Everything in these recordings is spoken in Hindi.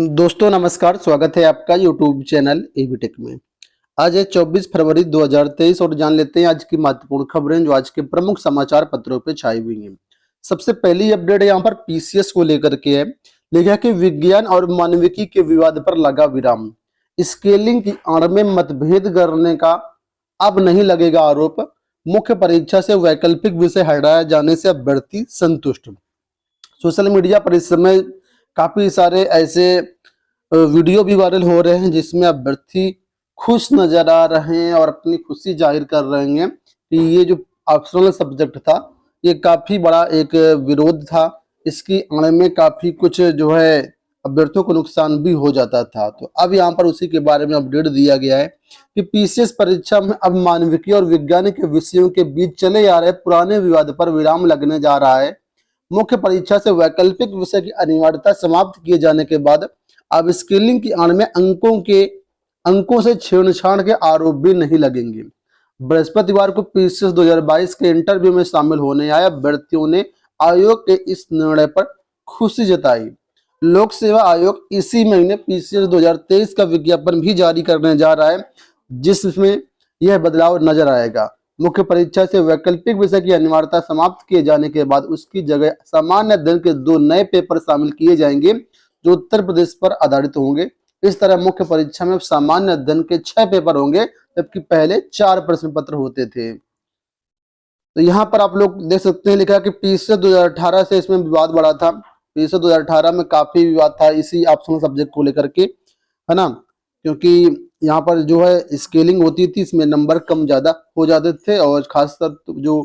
दोस्तों नमस्कार, स्वागत है आपका यूट्यूब चैनल एबीटेक में। आज है 24 फरवरी 2023 और जान लेते हैं आज की महत्वपूर्ण खबरें जो आज के प्रमुख समाचार पत्रों पे छाई हुई हैं। सबसे पहली अपडेट यहाँ पर पीसीएस को लेकर के है। लिखा कि विज्ञान और मानविकी के विवाद पर लगा विराम, स्केलिंग की आड़ में मतभेद करने का अब नहीं लगेगा आरोप, मुख्य परीक्षा से वैकल्पिक विषय हटाए जाने से अभ्यर्थी संतुष्ट। सोशल मीडिया पर इस समय काफी सारे ऐसे वीडियो भी वायरल हो रहे हैं जिसमें अभ्यर्थी खुश नजर आ रहे हैं और अपनी खुशी जाहिर कर रहे हैं कि ये जो ऑप्शनल सब्जेक्ट था ये काफी बड़ा एक विरोध था, इसकी आड़ में काफी कुछ जो है अभ्यर्थियों को नुकसान भी हो जाता था। तो अब यहाँ पर उसी के बारे में अपडेट दिया गया है कि पीसीएस परीक्षा में अब मानविकी और विज्ञान के विषयों के बीच चले आ रहे पुराने विवाद पर विराम लगने जा रहा है। मुख्य परीक्षा से वैकल्पिक विषय की अनिवार्यता समाप्त किए जाने के बाद अब स्केलिंग की आड़ में अंकों से छेड़छाड़ के आरोप भी नहीं लगेंगे। बृहस्पतिवार को पीसीएस 2022 के इंटरव्यू में शामिल होने आए अभ्यर्थियों ने आयोग के इस निर्णय पर खुशी जताई। लोक सेवा आयोग इसी महीने पीसीएस 2023 का विज्ञापन भी जारी करने जा रहा है जिसमें यह बदलाव नजर आएगा। मुख्य परीक्षा से वैकल्पिक विषय की अनिवार्यता समाप्त किए जाने के बाद उसकी जगह सामान्य अध्ययन के 2 नए पेपर शामिल किए जाएंगे जो उत्तर प्रदेश पर आधारित होंगे। इस तरह मुख्य परीक्षा में सामान्य अध्ययन के 6 पेपर होंगे जबकि पहले 4 प्रश्न पत्र होते थे। तो यहाँ पर आप लोग देख सकते हैं लिखा कि पीसीएस 2018 से इसमें विवाद बढ़ा था। पीसीएस 2018 में काफी विवाद था इसी ऑप्शनल सब्जेक्ट को लेकर के, है ना, क्योंकि यहाँ पर जो है स्केलिंग होती थी, इसमें नंबर कम ज्यादा हो जाते थे और खासकर जो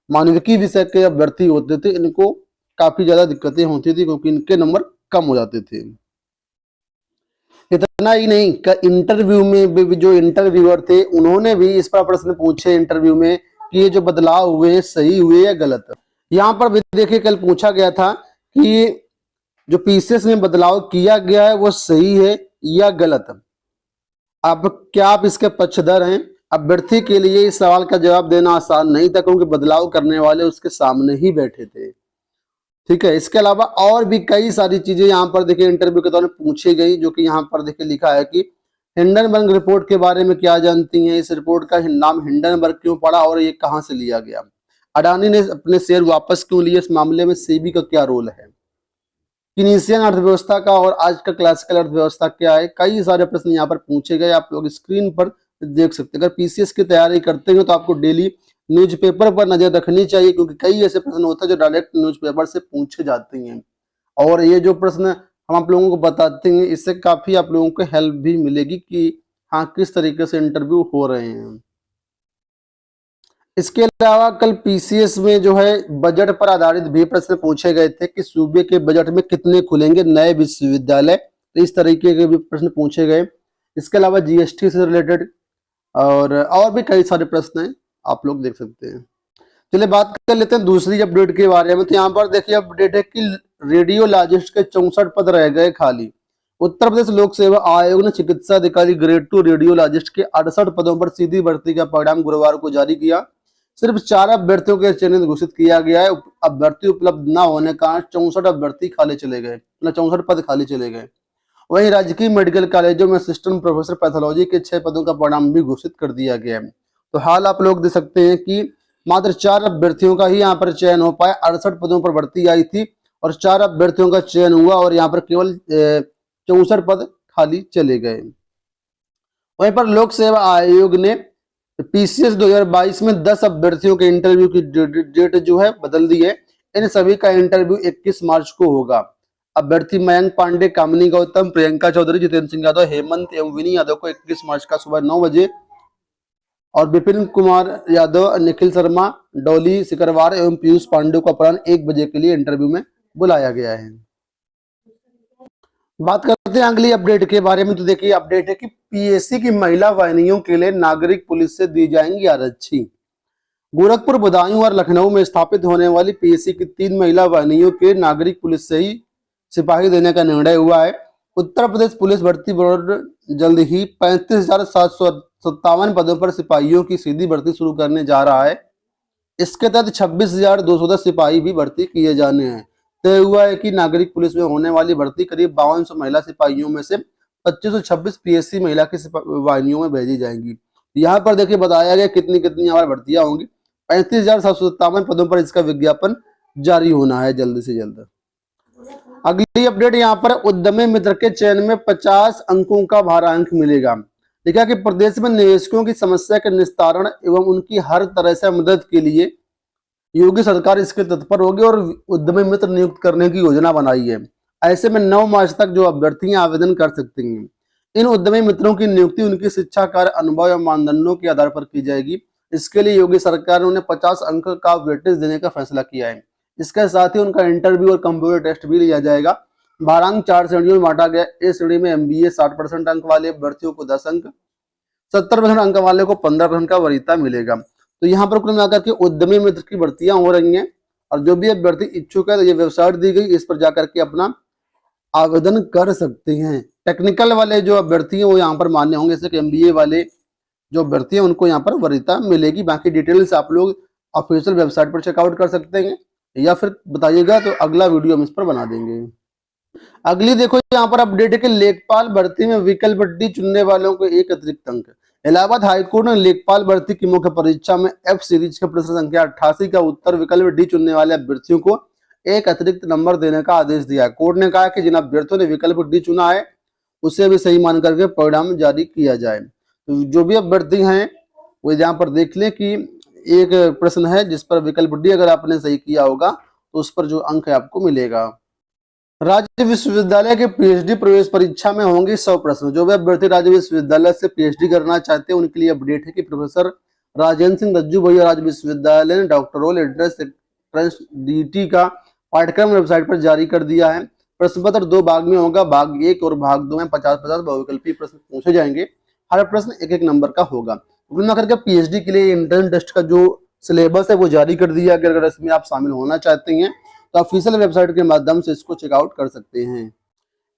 मानविकी विषय के अभ्यर्थी होते थे इनको काफी ज्यादा दिक्कतें होती थी क्योंकि इनके नंबर कम हो जाते थे। इतना ही नहीं, इंटरव्यू में भी जो इंटरव्यूअर थे उन्होंने भी इस पर प्रश्न पूछे इंटरव्यू में कि ये जो बदलाव हुए सही हुए या गलत। यहाँ पर भी देखिए कल पूछा गया था कि जो पीसीएस में बदलाव किया गया है वो सही है या गलत। अब क्या आप इसके पक्षधर हैं? अभ्यर्थी के लिए इस सवाल का जवाब देना आसान नहीं था क्योंकि बदलाव करने वाले उसके सामने ही बैठे थे। ठीक है, इसके अलावा और भी कई सारी चीजें यहाँ पर देखिए इंटरव्यू के दौरान पूछी गई जो कि यहाँ पर देखिए लिखा है कि हिंडनबर्ग रिपोर्ट के बारे में क्या जानती हैं, इस रिपोर्ट का नाम हिंडनबर्ग क्यों पड़ा और ये कहाँ से लिया गया, अडानी ने अपने शेयर वापस क्यों लिए, इस मामले में सेबी का क्या रोल है, कीनीसियन अर्थव्यवस्था का और आज का क्लासिकल अर्थव्यवस्था क्या है। कई सारे प्रश्न यहाँ पर पूछे गए, आप लोग स्क्रीन पर देख सकते हैं। अगर पीसीएस की तैयारी करते हो तो आपको डेली न्यूज़पेपर पर नजर रखनी चाहिए क्योंकि कई ऐसे प्रश्न होते हैं जो डायरेक्ट न्यूज़पेपर से पूछे जाते हैं और ये जो प्रश्न हम आप लोगों को बताते हैं इससे काफी आप लोगों को हेल्प भी मिलेगी कि हाँ किस तरीके से इंटरव्यू हो रहे हैं। इसके अलावा कल पीसीएस में जो है बजट पर आधारित भी प्रश्न पूछे गए थे कि सूबे के बजट में कितने खुलेंगे नए विश्वविद्यालय, तो इस तरीके के भी प्रश्न पूछे गए। इसके अलावा जीएसटी से रिलेटेड और भी कई सारे प्रश्न हैं, आप लोग देख सकते हैं। चलिए बात कर लेते हैं दूसरी अपडेट के बारे में। तो यहाँ पर देखिए अपडेट है कि रेडियोलॉजिस्ट के 64 पद रह गए खाली। उत्तर प्रदेश लोक सेवा आयोग ने चिकित्सा अधिकारी ग्रेड 2 रेडियोलॉजिस्ट के 68 पदों पर सीधी भर्ती का परिणाम गुरुवार को जारी किया। सिर्फ 4 अभ्यर्थियों के चयनित घोषित किया गया है। अभ्यर्थी उपलब्ध न होने का 64 अभ्यर्थी खाली चले गए, 64 पद खाली चले गए। वहीं राजकीय मेडिकल कॉलेजों में असिस्टेंट प्रोफेसर पैथोलॉजी के 6 पदों का परिणाम भी घोषित कर दिया गया है। तो हाल आप लोग देख सकते हैं कि मात्र 4 अभ्यर्थियों का ही यहाँ पर चयन हो पाया। 68 पदों पर भर्ती आई थी और 4 अभ्यर्थियों का चयन हुआ और यहाँ पर केवल 64 पद खाली चले गए। वहीं पर लोक सेवा आयोग ने पीसीएस 2022 में 10 अभ्यर्थियों के इंटरव्यू की डेट जो है बदल दी है। इन सभी का इंटरव्यू 21 मार्च को होगा। अभ्यर्थी मयंक पांडे, कामिनी गौतम, प्रियंका चौधरी, जितेंद्र सिंह यादव, हेमंत एवं विनी यादव को 21 मार्च का सुबह 9 बजे और विपिन कुमार यादव, निखिल शर्मा, डॉली सिकरवार एवं पीयूष पांडे को अपराह्न 1 बजे के लिए इंटरव्यू में बुलाया गया है। बात करते हैं अगली अपडेट के बारे में। तो देखिए अपडेट है कि पीएससी की महिला वाहिनियों के लिए नागरिक पुलिस से दी जाएंगी आरक्षी। गोरखपुर, बदायूं और लखनऊ में स्थापित होने वाली पीएससी की 3 महिला वाहिनियों के नागरिक पुलिस से ही सिपाही देने का निर्णय हुआ है। उत्तर प्रदेश पुलिस भर्ती बोर्ड जल्द ही 35,757 पदों पर सिपाहियों की सीधी भर्ती शुरू करने जा रहा है। इसके तहत 26,210 सिपाही भी भर्ती किए जाने हैं। तय हुआ है कि नागरिक पुलिस में होने वाली भर्ती करीब 5200 महिला सिपाहियों में से 2526 पीएससी महिला की वाहिनियों में भेजी जाएंगी। यहाँ पर देखिए बताया गया कितनी कितनी यहाँ पर भर्तियां होंगी। 35,757 पदों पर इसका विज्ञापन जारी होना है जल्द से जल्द। अगली अपडेट यहाँ पर उद्यमी मित्र के चयन में 50 अंकों का भारांक मिलेगा। देखा कि प्रदेश में निवेशकों की समस्या के निस्तारण एवं उनकी हर तरह से मदद के लिए योगी सरकार इसके तत्पर होगी और उद्यमी मित्र नियुक्त करने की योजना बनाई है। ऐसे में 9 मार्च तक जो अभ्यर्थियां आवेदन कर सकती हैं। इन उद्यमी मित्रों की नियुक्ति उनकी शिक्षा, कार्य अनुभव या मानदंडों के आधार पर की जाएगी। इसके लिए योगी सरकार ने उन्हें 50 अंक का वेटेज देने का फैसला किया है। इसके साथ ही उनका इंटरव्यू और कंप्यूटर टेस्ट भी लिया जाएगा। भारांक 4 श्रेणियों में बांटा गया। ए श्रेणी में एमबीए 60% अंक वाले अभ्यर्थियों को 10 अंक, 70% अंक वाले को 15% का वरीयता मिलेगा। तो यहाँ पर कुल मिलाकर के उद्यमी मित्र की भर्तियां हो रही हैं और जो भी अभ्यर्थी इच्छुक है तो ये वेबसाइट दी गई, इस पर जाकर के अपना आवेदन कर सकते हैं। टेक्निकल वाले जो अभ्यर्थी हैं वो यहाँ पर मान्य होंगे, जैसे कि एमबीए वाले जो अभ्यर्थी हैं उनको यहाँ पर वरीयता मिलेगी। बाकी डिटेल्स आप लोग ऑफिशियल वेबसाइट पर चेकआउट कर सकते हैं या फिर बताइएगा तो अगला वीडियो हम इस पर बना देंगे। अगली देखो यहाँ पर अपडेट है कि लेखपाल भर्ती में विकल्प डी चुनने वालों को एक अतिरिक्त अंक। इलाहाबाद हाईकोर्ट ने लेखपाल भर्ती की मुख्य परीक्षा में एफ सीरीज के प्रश्न संख्या 88 का उत्तर विकल्प डी चुनने वाले अभ्यर्थियों को एक अतिरिक्त नंबर देने का आदेश दिया है। कोर्ट ने कहा कि जिन अभ्यर्थियों ने विकल्प डी चुना है उसे भी सही मान करके परिणाम जारी किया जाए। तो जो भी अभ्यर्थी हैं वो यहाँ पर देख लें कि एक प्रश्न है जिस पर विकल्प डी अगर आपने सही किया होगा तो उस पर जो अंक है आपको मिलेगा। राज्य विश्वविद्यालय के पीएचडी प्रवेश परीक्षा में होंगे 100 प्रश्न। जो भी अभ्यर्थी राज्य विश्वविद्यालय से पीएचडी करना चाहते हैं उनके लिए अपडेट है कि प्रोफेसर राजेंद्र सिंह रज्जू भैया राज्य विश्वविद्यालय ने डॉक्टरल एंट्रेंस डीटी का पाठ्यक्रम वेबसाइट पर जारी कर दिया है। प्रश्न पत्र 2 भाग में होगा। भाग 1 और भाग 2 में 50-50 बहुविकल्पीय प्रश्न पूछे जाएंगे। हर प्रश्न एक नंबर का होगा। कुल मिलाकर के पीएचडी के लिए एंट्रेंस टेस्ट का जो सिलेबस है वो जारी कर दिया गया। अगर इसमें आप शामिल होना चाहते हैं तो ऑफिशियल वेबसाइट के माध्यम से इसको चेकआउट कर सकते हैं।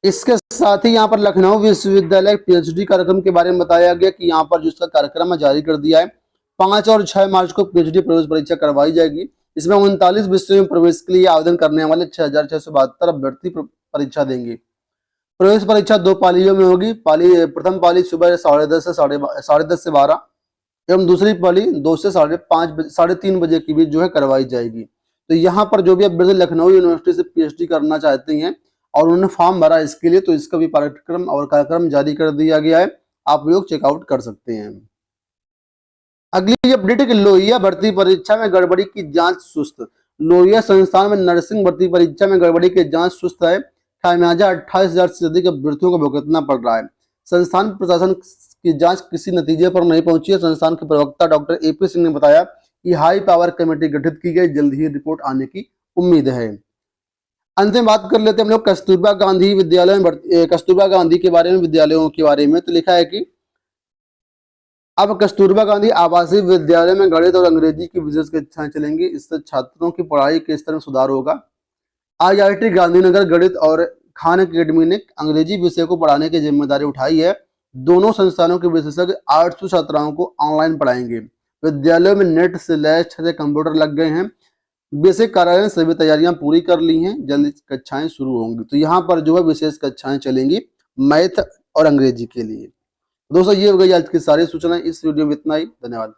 इसके साथ ही यहाँ पर लखनऊ विश्वविद्यालय पीएचडी कार्यक्रम के बारे में बताया गया कि यहाँ पर जो इसका कार्यक्रम जारी कर दिया है। 5 और 6 मार्च को पीएचडी प्रवेश परीक्षा करवाई जाएगी। इसमें 39 विषयों में प्रवेश के लिए आवेदन करने वाले 6672 अभ्यर्थी परीक्षा देंगे। प्रवेश परीक्षा 2 पालियों में होगी। प्रथम पाली सुबह 10:30 से 10:30 से 12 एवं दूसरी पाली 2 से 3:30 बजे के बीच जो है करवाई जाएगी। तो यहाँ पर जो भी अभ्यर्थी लखनऊ यूनिवर्सिटी से पीएचडी करना चाहते हैं और उन्होंने फॉर्म भरा इसके लिए तो इसका भी पाठ्यक्रम और कार्यक्रम जारी कर दिया गया है। आप लोग चेकआउट कर सकते हैं। अगली अपडेट है कि लोहिया भर्ती परीक्षा में गड़बड़ी की जांच सुस्त। लोहिया संस्थान में नर्सिंग भर्ती परीक्षा में गड़बड़ी की जांच सुस्त है। खामियाजा 28,000 से अधिक अभ्यर्थियों को भुगतना पड़ रहा है। संस्थान प्रशासन की जांच किसी नतीजे पर नहीं पहुंची है। संस्थान के प्रवक्ता डॉक्टर एपी सिंह ने बताया कि हाई पावर कमेटी गठित की गई, जल्द ही रिपोर्ट आने की उम्मीद है। अंत में बात कर लेते हैं हम लोग कस्तूरबा गांधी विद्यालय में कस्तूरबा गांधी के बारे में, विद्यालयों के बारे में। तो लिखा है कि अब कस्तूरबा गांधी आवासीय विद्यालय में गणित और अंग्रेजी की विशेष कक्षाएं चलेंगी। इससे छात्रों की पढ़ाई के स्तर में सुधार होगा। आईआईटी गांधीनगर गणित और खान अकेडमी ने अंग्रेजी विषय को पढ़ाने की जिम्मेदारी उठाई है। दोनों संस्थानों के विशेषज्ञ 800 छात्राओं को ऑनलाइन पढ़ाएंगे। विद्यालयों में नेट से लैस 6 कंप्यूटर लग गए हैं। बेसिक कार्यालय ने सभी तैयारियां पूरी कर ली हैं। जल्द कक्षाएं शुरू होंगी। तो यहाँ पर जो है विशेष कक्षाएं चलेंगी मैथ और अंग्रेजी के लिए। दोस्तों ये हो गई आज की सारी सूचनाएं। इस वीडियो में इतना ही। धन्यवाद।